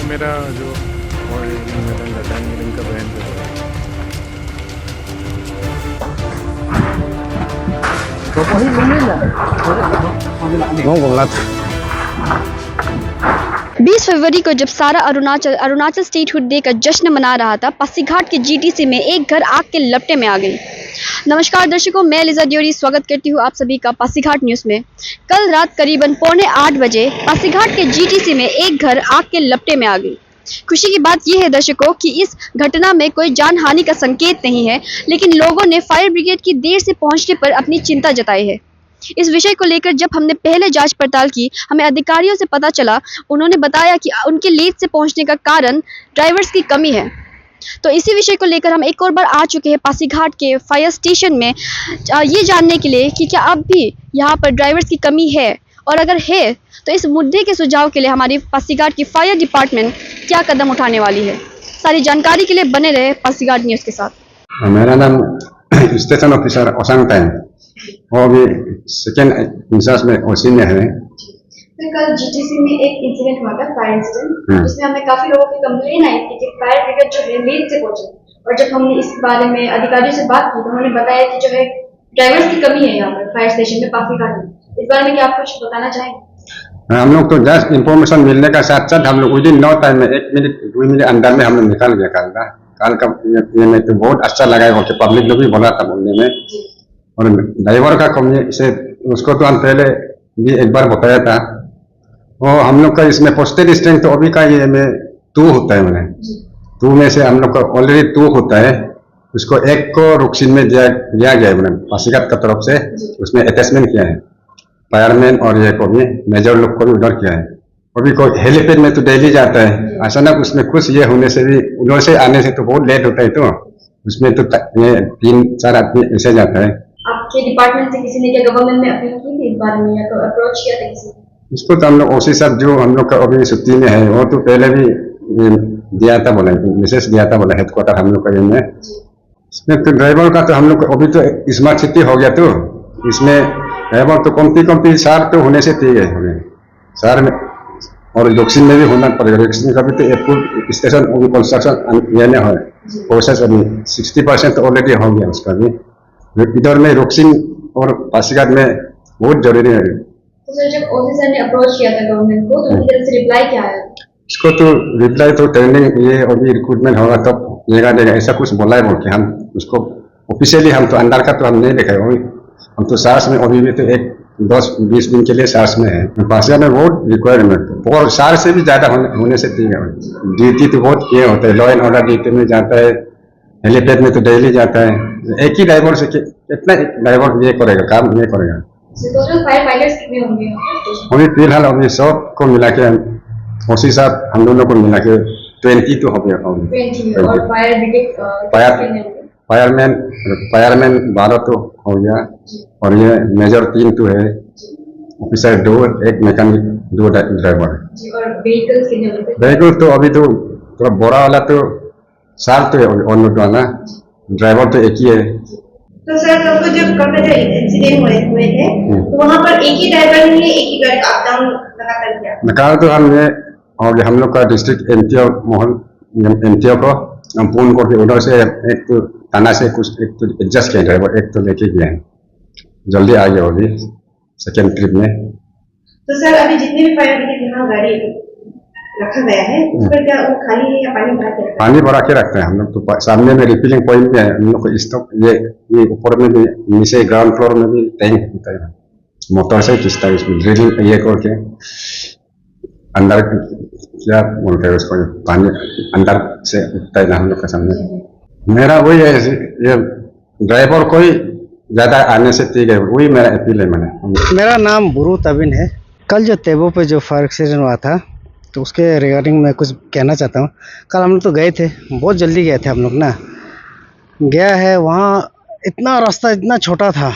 मेरा जो और मेरा लटान मिलिंग का बहन जो है वो बोला था 20 फरवरी को जब सारा अरुणाचल स्टेटहुड डे का जश्न मना रहा था, पासीघाट के जीटीसी में एक घर आग के लपटे में आ गई। नमस्कार दर्शकों, मैं लिजा ड्योरी स्वागत करती हूँ आप सभी का पासीघाट न्यूज़ में। कल रात करीबन 7:45 बजे पासीघाट के जीटीसी में एक घर आग के लपटे में आ गई। खुशी की बात यह है दर्शकों कि इस घटना में कोई जान हानि का संकेत नहीं है, लेकिन लोगों ने फायर ब्रिगेड की देर से पहुंचने पर अपनी चिंता जताई है। इस विषय को लेकर जब हमने पहले जांच पड़ताल की, हमें अधिकारियों से पता चला, उन्होंने बताया कि उनके लेट से पहुंचने का कारण ड्राइवर्स की कमी है। तो इसी विषय को लेकर हम एक और बार आ चुके हैं पासीघाट के फायर स्टेशन में, ये जानने के लिए कि क्या अब भी यहाँ पर ड्राइवर्स की कमी है, और अगर है तो इस मुद्दे के सुझाव के लिए हमारी पासीघाट की फायर डिपार्टमेंट क्या कदम उठाने वाली है। सारी जानकारी के लिए बने रहे पासीघाट न्यूज़ के साथ। मेरा नाम स्टेशन ऑफिसर ओसांग टाइम और भी सेकेंड इंचार्ज में ओसी में है। तो कल जीटीसी में एक इंसिडेंट हुआ था, फायर इंसिडेंट, जिसमें हमें काफी लोगों की कंप्लेन आई थी कि फायर ब्रिगेड जो है लेट से पहुंचे, और जब हमने इस बारे में अधिकारियों से बात की तो उन्होंने बताया कि जो है ड्राइवर्स की कमी है यहाँ पर फायर स्टेशन में पासीघाट में। इस बारे में क्या आप कुछ बताना चाहेंगे? हम लोग तो जस्ट इंफॉर्मेशन मिलने का साथ साथ हम लोग विद इन 9 टाइम में 1 मिनट 2 मिनट अंदर में हम लोग निकाल गया काल का ये में तो बहुत अच्छा लगा है कि पब्लिक लोग भी बोला था बोलने में। और ड्राइवर का कमी से उसको तो हम पहले भी एक बार बताया था। और हम लोग का इसमें पोस्टेड स्ट्रेंथ तो अभी का ये में 2 होता है, मैंने 2 में से हम लोग का ऑलरेडी 2 होता है। उसको एक को रुकसिन में दिया गया है, मैंने पासीघाट का तरफ से उसमें अटैचमेंट किया है फायरमैन, और ये को भी मेजर लोग को भी उधर किया है। अभी को हेलीपैड में तो डेली जाता है, अचानक उसमें कुछ ये होने से भी उधर से आने से तो बहुत लेट होता है, तो उसमें तो ये 3-4 आदमी ऐसे जाता है। आपके डिपार्टमेंट से किसी ने क्या गवर्नमेंट में अपील की थी इस बारे में, या तो अप्रोच किया था किसी ने? इसको तो हम लोग ओसी साहब जो हम लोग का अभी छुट्टी में है, वो तो पहले भी दिया था, बोला मैसेज दिया था, बोला हेडक्वार्टर हम लोग का में। इसमें तो ड्राइवर का तो हम लोग अभी तो स्मार्ट सिटी हो गया, तो इसमें ड्राइवर तो कमती सार तो होने से ठीक है हमें शहर में, और दक्षिण में भी होना पड़ेगा। दक्षिण का भी तो एयरपोर्ट स्टेशन कंस्ट्रक्शन ये है प्रोसेस अभी 60% ऑलरेडी हो गया उसका भी। इधर में रोक्सिन और पासीघाट में बहुत जरूरी है। तो सर जब ओसी सर ने अप्रोच किया था गवर्नमेंट को, तो उनकी तरफ से रिप्लाई क्या आया? इसको तो रिप्लाई तो ट्रेनिंग ये अभी रिक्रूटमेंट होगा तब देगा ऐसा कुछ बोला है बोल के। हम उसको ऑफिशियली हम तो अंदर का तो हम नहीं देखा है, हम तो सार्स में अभी भी तो 10-20 दिन के लिए सार्स में है। पासीघाट में बहुत रिक्वायरमेंट और सार से भी ज्यादा होने से ठीक है। ड्यूटी तो बहुत ये होता है, लॉ एंड ऑर्डर ड्यूटी में जाता है, हेलीपैड में तो डेली जाता है। एक ही ड्राइवर से कितना ड्राइवर ये करेगा, काम ये करेगा। फायर फाइटर्स कितने होंगे? अभी फिलहाल अभी सबको मिला के ओसी साहब हम दोनों को मिला के 20 तो हो गया। और फायर ब्रिगेड फायरमैन 12 तो हो गया, और ये मेजर 3 तो है, ऑफिसर 2, एक मैकेनिक 2 ड्राइवर है। और व्हीकल्स कितने होंगे? व्हीकल तो अभी तो थोड़ा बड़ा वाला तो 7 तो है, और वाला ड्राइवर तो एक ही है। तो सर तो जब कल जो इंसिडेंट हुए थे तो वहाँ पर एक ही ड्राइवर ने एक ही गाड़ी अप डाउन लगातार किया? निकाल तो हम लोग का डिस्ट्रिक्ट एमटीओ को हम फोन को भी उधर से एक तो थाना से कुछ एक तो एडजस्ट किया ड्राइवर, एक तो लेके गया है, जल्दी आ गया अभी सेकेंड ट्रिप में। तो सर अभी जितने भी फायर ब्रिगेड यहाँ गाड़ी रखा गया है उस पर क्या वो खाली है या पानी भरा के? पानी भरा के रखते हैं हम लोग। तो सामने में रिफिलिंग पॉइंट भी है हम लोग को, स्टॉक ये ऊपर में भी, नीचे ग्राउंड फ्लोर में भी टैंक होता है, मोटर से खींचता है, इसमें ड्रिलिंग ये करके अंदर क्या बोलते हैं उसको, पानी अंदर से उठता है हम लोग के सामने। मेरा वही है, ये ड्राइवर कोई ज्यादा आने से ठीक है, वही मेरा अपील है। मेरा नाम बुरू तबिन है। कल जो तेबो पे जो फायर एक्सीडेंट हुआ था तो उसके रिगार्डिंग मैं कुछ कहना चाहता हूँ। कल हम लोग तो गए थे, बहुत जल्दी गए थे हम लोग ना, गया है वहाँ इतना रास्ता इतना छोटा था,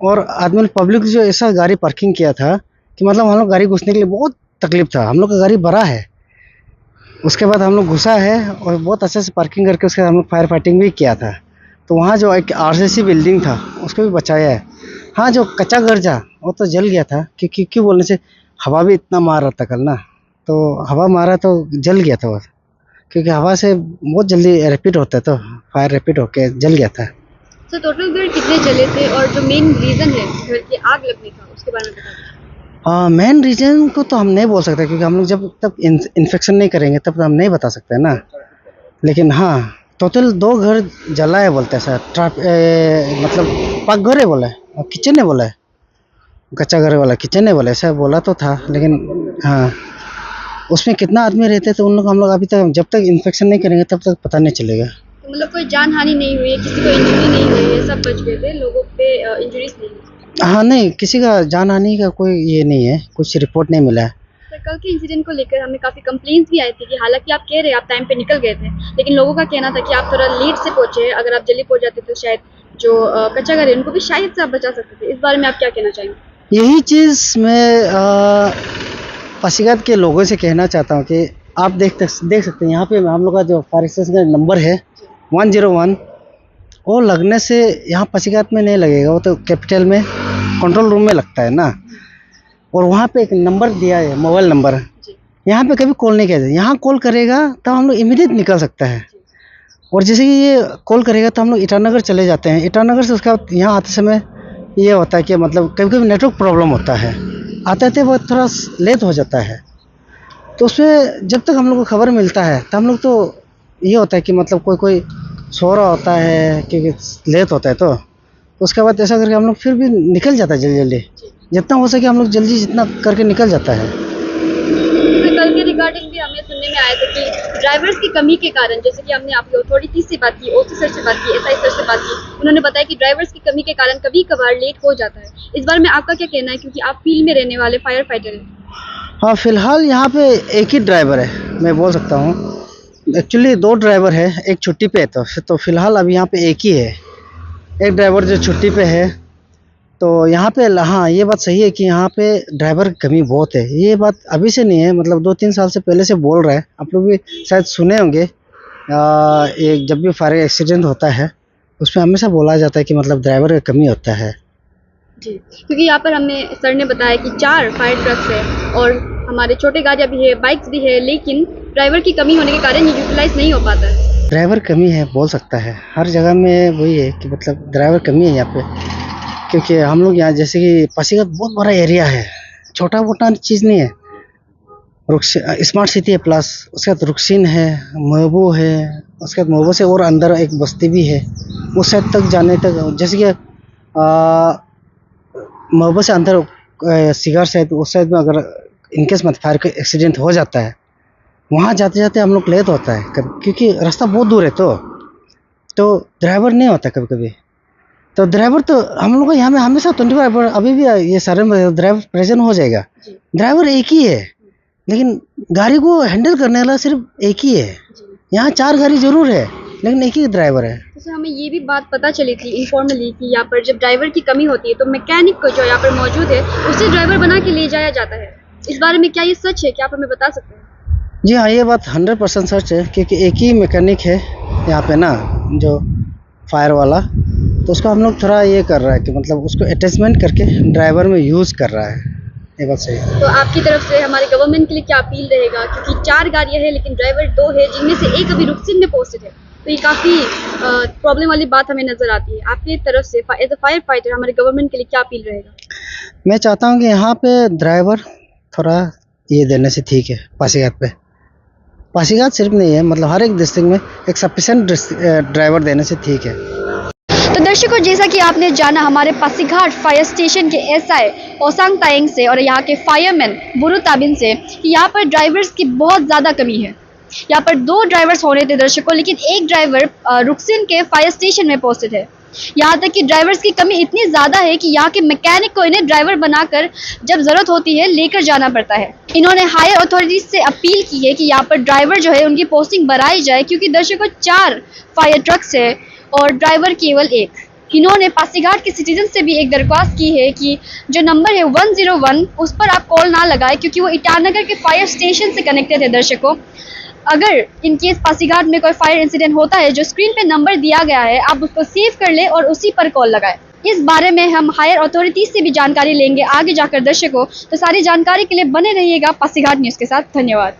और आदमी पब्लिक जो ऐसा गाड़ी पार्किंग किया था कि मतलब हम लोग गाड़ी घुसने के लिए बहुत तकलीफ था। हम लोग का गाड़ी बड़ा है, उसके बाद हम लोग घुसा है और बहुत अच्छे से पार्किंग करके उसके बाद हम लोग फायर फाइटिंग भी किया था। तो वहाँ जो एक आरसीसी बिल्डिंग था उसको भी बचाया है। हाँ, जो कच्चा घर था वो तो जल गया था, क्योंकि क्यों बोलने से हवा भी इतना मार रहा था कल ना, तो हवा मारा तो जल गया था वो, क्योंकि हवा से बहुत जल्दी रैपिड होता है, तो फायर रैपिड होके जल गया था। तो टोटल घर कितने जले थे और जो मेन रीजन है घर की आग लगने का उसके बारे में बता दीजिए। मेन रीजन को तो हम नहीं बोल सकते, क्योंकि हम लोग जब तक इन्फेक्शन नहीं करेंगे तब तक हम नहीं बता सकते ना। लेकिन हाँ, टोटल 2 घर जला है बोलते हैं सर। मतलब पक घर है बोला है और किचन है बोला है, कच्चा घर वाला किचन है बोला, ऐसा बोला तो था। लेकिन हाँ, उसमें कितना आदमी रहते थे हम लोग अभी तक जब तक इन्फेक्शन नहीं करेंगे तब तक पता नहीं चलेगा। तो मतलब कोई जान हानि नहीं हुई है, किसी को इंजरी नहीं हुई है, सब बच गए थे, लोगों पे इंजरीज नहीं हुई? हाँ नहीं, किसी का जान हानि का कोई ये नहीं है, कुछ रिपोर्ट नहीं मिला है। सर, कल के इंसिडेंट को लेकर हमें काफ़ी कंप्लेंट्स भी आई थी कि हालांकि आप कह रहे हैं आप टाइम पे निकल गए थे, लेकिन लोगों का कहना था कि आप थोड़ा लेट से पहुंचे, अगर आप जल्दी पहुंच जाते तो शायद जो कच्चा घर है उनको भी शायद से आप बचा सकते थे। इस बारे में आप क्या कहना चाहेंगे? यही चीज़ मैं पासीघाट के लोगों से कहना चाहता हूँ कि आप देख सकते हैं यहाँ पे हम लोग का जो फायर स्टेशन का नंबर है 101, वो लगने से यहाँ पासीघाट में नहीं लगेगा, वो तो कैपिटल में कंट्रोल रूम में लगता है ना। और वहाँ पे एक नंबर दिया है, मोबाइल नंबर, यहाँ पे कभी कॉल नहीं किया जाए। यहाँ कॉल करेगा तो हम लोग इमीडिएट निकल सकता है। और जैसे कि ये कॉल करेगा तो हम लोग ईटानगर चले जाते हैं। ईटानगर से उसका यहाँ आते समय ये होता है कि मतलब कभी कभी नेटवर्क प्रॉब्लम होता है, आते वो थोड़ा लेट हो जाता है। तो उसमें जब तक हम लोग को खबर मिलता है तो हम लोग तो ये होता है कि मतलब कोई सो रहा होता है क्योंकि लेट होता है, तो उसके बाद ऐसा करके हम लोग फिर भी निकल जाता है जल्दी जितना हो सके हम लोग जल्दी जितना करके निकल जाता है। कल के रिगार्डिंग भी हमें सुनने में आया था कि ड्राइवर्स की कमी के कारण, जैसे कि हमने आपकी अथॉरिटी से बात की, ऑफिसर से बात की, एसआई सर से बात की, उन्होंने बताया कि ड्राइवर्स की कमी के कारण कभी कभार लेट हो जाता है। इस बारे में आपका क्या कहना है, क्योंकि आप फील्ड में रहने वाले फायर फाइटर हैं? हाँ, फिलहाल यहाँ पे एक ही ड्राइवर है, मैं बोल सकता हूँ। एक्चुअली 2 ड्राइवर है, एक छुट्टी पे है, तो फिलहाल अभी यहाँ पे एक ही है, एक ड्राइवर जो छुट्टी पे है। तो यहाँ पे हाँ, ये बात सही है कि यहाँ पे ड्राइवर की कमी बहुत है। ये बात अभी से नहीं है, मतलब 2-3 साल से पहले से बोल रहा है, आप लोग भी शायद सुने होंगे। एक जब भी फायर एक्सीडेंट होता है उसमें हमेशा बोला जाता है कि मतलब ड्राइवर की कमी होता है जी, क्योंकि यहाँ पर हमें सर ने बताया कि 4 फायर ट्रक्स है और हमारे छोटे गाड़ियाँ भी है, बाइक्स भी है, लेकिन ड्राइवर की कमी होने के कारण ये यूटिलाइज नहीं हो पाता है। ड्राइवर कमी है बोल सकता है, हर जगह में वही है कि मतलब ड्राइवर कमी है यहाँ पे। क्योंकि हम लोग यहाँ जैसे कि पासीघाट बहुत बड़ा एरिया है, छोटा मोटा चीज़ नहीं है। स्मार्ट सिटी है, प्लस उसके बाद रुकसिन है, महबू है, उसके बाद महबू से और अंदर एक बस्ती भी है। उस साइड तक जाने तक जैसे कि महबू से अंदर सिगार साइड, उस साइड में अगर इनकेस मत फायर का एक्सीडेंट हो जाता है, वहाँ जाते जाते हम लोग लेट होता है क्योंकि रास्ता बहुत दूर है, तो ड्राइवर नहीं होता कभी कभी। तो ड्राइवर तो हम लोग को यहाँ में हमेशा 24 आवर अभी भी ये सारे ड्राइवर प्रेजेंट हो जाएगा। ड्राइवर एक ही है, लेकिन गाड़ी को हैंडल करने वाला सिर्फ एक ही है। यहाँ 4 गाड़ी जरूर है, लेकिन एक ही ड्राइवर है। जैसे हमें ये भी बात पता चली थी इनफॉर्मली कि यहाँ पर जब ड्राइवर की कमी होती है तो मैकेनिक को जो यहाँ पर मौजूद है उसे ड्राइवर बना के ले जाया जाता है। इस बारे में क्या ये सच है, क्या आप हमें बता सकते हैं? जी हाँ, ये बात 100% सच है, क्योंकि एक ही मैकेनिक है यहाँ पे ना, जो फायर वाला। तो उसको हम लोग थोड़ा ये कर रहा है कि मतलब उसको अटैचमेंट करके ड्राइवर में यूज़ कर रहा है, ये बात सही है। तो आपकी तरफ से हमारे गवर्नमेंट के लिए क्या अपील रहेगा, क्योंकि 4 गाड़ियाँ हैं लेकिन ड्राइवर 2 है, जिनमें से एक अभी रुकसिन में पोस्टेड है, तो ये काफ़ी प्रॉब्लम वाली बात हमें नज़र आती है। आपकी तरफ से एज अ फायर फाइटर हमारे गवर्नमेंट के लिए क्या अपील रहेगा? मैं चाहता हूँ कि यहाँ पे ड्राइवर थोड़ा ये देने से ठीक है। पासीघाट सिर्फ नहीं है, मतलब हर एक डिस्ट्रिक्ट में एक सफिशिएंट ड्राइवर देने से ठीक है। तो दर्शकों, जैसा कि आपने जाना हमारे पासीघाट फायर स्टेशन के एसआई ओसांग तायंग से और यहाँ के फायरमैन बुरु ताबिन से कि यहाँ पर ड्राइवर्स की बहुत ज़्यादा कमी है। यहाँ पर 2 ड्राइवर्स होने थे दर्शकों, लेकिन एक ड्राइवर रुकसिन के फायर स्टेशन में पोस्टेड है। यहाँ तक कि ड्राइवर्स की कमी इतनी ज़्यादा है कि यहाँ के मैकेनिक को इन्हें ड्राइवर बनाकर जब ज़रूरत होती है लेकर जाना पड़ता है। इन्होंने हायर अथॉरिटीज़ से अपील की है कि यहाँ पर ड्राइवर जो है उनकी पोस्टिंग बढ़ाई जाए, क्योंकि दर्शकों 4 फायर ट्रक्स है और ड्राइवर केवल 1। इन्होंने पासीघाट के सिटीजन से भी एक दरख्वास्त की है कि जो नंबर है 101 उस पर आप कॉल ना लगाएं, क्योंकि वो ईटानगर के फायर स्टेशन से कनेक्टेड है। दर्शकों, अगर इन केस पासीघाट में कोई फायर इंसिडेंट होता है, जो स्क्रीन पे नंबर दिया गया है आप उसको सेव कर ले और उसी पर कॉल लगाएं। इस बारे में हम हायर अथॉरिटीज से भी जानकारी लेंगे आगे जाकर दर्शकों। तो सारी जानकारी के लिए बने रहिएगा पासीघाट न्यूज़ के साथ। धन्यवाद।